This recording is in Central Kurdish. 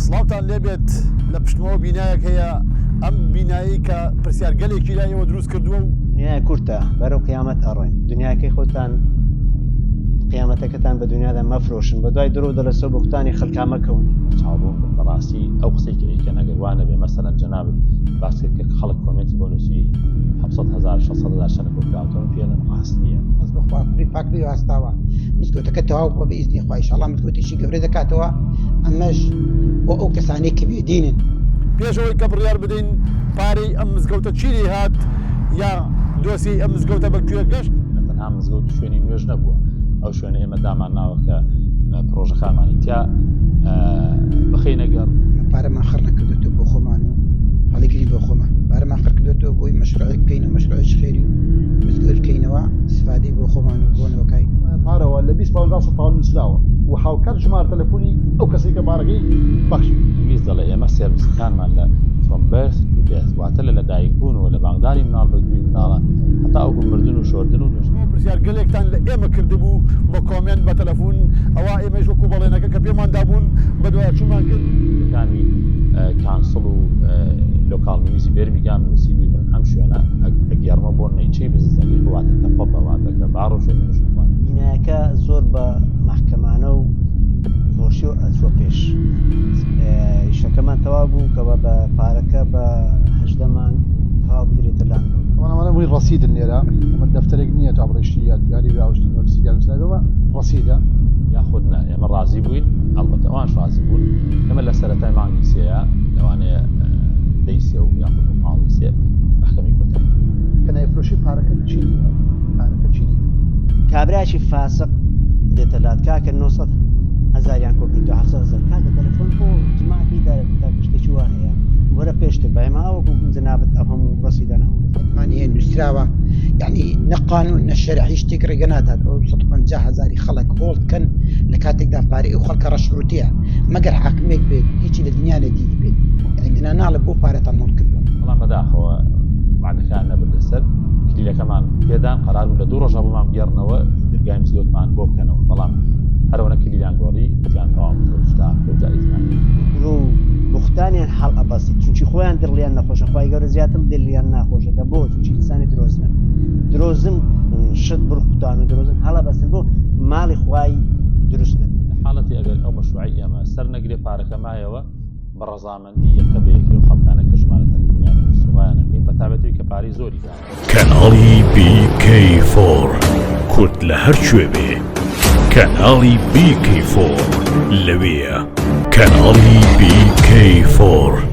سڵاوتان لێبێت لە پشتمەوە بینایەک هەیە ئەم بینایی کە پرسیارگەلێکی لایەوە دروست کردووە و دنیای کورتە بەرەو قیامەت ئەڕۆین دنیاکەی خۆتان قیامەتەکەتان بە دنیادا مەفرۆشن بە دوای درۆ دەلەسە بوختانی خەڵکا مەکەون چاوبوون بەڕاستی ئەو قسەیکە ئەیکە نەگەروانە بێ مەسەلەن جەنابێت باسکردکە خەڵک کۆمنتی بۆ نووسی 700,000 600,000 شەنە کۆکراوتەوە پێڵن ڕاست نییە بەس بەخوا پاکری هەستاوە مزگەوتەکە تەواو بۆ بە ئیزنی خوا ئینشاڵڵا مزگەوتێکی گەورە دەکاتەوە ئەمەش بۆ ئەو کەسانەی کە بێدینن پێشەوەی کە بڕیار بدەین پارەی ئەم مزگەوتە چیری هات یا دۆسی ئەم مزگەوتە بەکوێ گەشت تەنها مزگەوت شوێنی نوێژ نەبووە ئەو شوێنە ئێمە دامان ناوە کە پرۆژەکانمانی تیا بخینەگەڕ پارەمان خڕ نەکردوێتەوە بۆ خۆمان و هەڵیگری بۆ خۆمان پارەمان خڕ کردوێتەوە بۆی مەشروعێک بکەین و مەشروعێک خێری و مزگەوت بکەینەوە استفادەی بۆ خۆمان و بۆنەوەکەین پارەوە لە 20 پاوند نووسراوە و هاوکات ژمار تەلەفۆنی ئەو کەسێک کە پارەکەی بەخشی ویست دەڵێ ئێمە سێرڤیسەکانمان لە from birth to death واتە لە لەدایک بوونەوە لە بانگداری مناڵ بە گوێی مناڵە هەتا ئەو مردن و شۆردن و نوێژن پرسیارگەلێکتان لە ئێمە کردبوو بە کۆمنت بە تەلەفۆن ئەوە ئێمەش وەکو بەڵێنەکە کە پێمان دابوون بە دوای چوومان کرد ەکانی کانسڵ و لۆکاڵ نووسی بێرمیگان نووسیبی بن ئەم شوێنە ئەگەڕمە بۆ نەیچەی بزنگی واتەکە پەپە واتەکە بارۆ شوێنی نوێژوان بینایەکە زۆر بە محکەمانە و ڕۆشی و ئەچوە پێش ئیشەکەمان تەواو بوو کە بە پارەکە بە 18 مانگ تەواو بدرێتە لاندۆ ئەمانە مووی ڕەسیدن لێرە ئەمە دەفتەرێک نییە تا بڕیشتی یاری راوشتی نۆرسی گەنووسنەوە ڕەسیدە یاخود نە ئێمە ڕازی بووین ئەڵبەتە ئەوانش ڕازی بوون ئەمە لە سەرەتای مانگی سێیە لەوانەیە دەیسێ و یاخود و ماڵی سێ محکەمەی کۆتایی کە نایفرۆشی پارەکە چی پارەکە چی کابراایکی فاسق دێتە لات کاکە 900,000 کۆ کردو 700,000 کاکە تەلەفۆن بۆ جماعتی داکشتێکی وا هەیە وەرە پێشتر بایما ئەوەکو جنابەت ئەو هەموو ڕەسیدان هەموو فەتمان هەیە نووسراوە یعنی نەقانون نەشەرع هیچ شتێک ڕێگە نادات ئەو 150,000 خەڵک هۆڵ بکەن لە کاتێکدا پارەی ئەو خەڵکە ڕەشفروتیە مەگەر حاکمێک بێت هیچی لە دنیا نەدیدی بێت یعنی منە ناڵە بۆ پارەتان هۆڵ کردووە بەڵام بەداخەوە وعدەکان نەبن لەسەر کلیلەکەمان پێدان قەرار بوو لە 2 ڕۆژە بۆمان بگەڕنەوە دەرگای مزگەوتمان بۆ بکەنەوە بەڵام هەرەوەنە کلیلیان گۆڕی تیان تەواو شتا جاریزمان درۆ بوختانیان هەڵ ئەبەسی چونکی خۆیان دڵیان نەخۆشە خوای گەورە زیاتر دڵیان ناخۆشەکە بۆ چونکی ئینسانی درۆزنە درۆزن شت بڕخوتان و درۆزن هەڵە بەسن بۆ ماڵی خوای دروست نەبێت لە حاڵەتی ئەگەر ئەو مەشروعی ئێمە سەر نەگرێ پارەکە مایەوە بە ڕەزامەندی یەکە بە یەکێ و خەڵکانە کە ژمارە تەلەفۆنیان نووسوایان نەکەین بە تابەتەوەی کە پارەی زۆری دان کەناڵی BK4 کورد لە هەر کوێ بێ کەناڵی BK4 لەوەیە کەناڵی BK4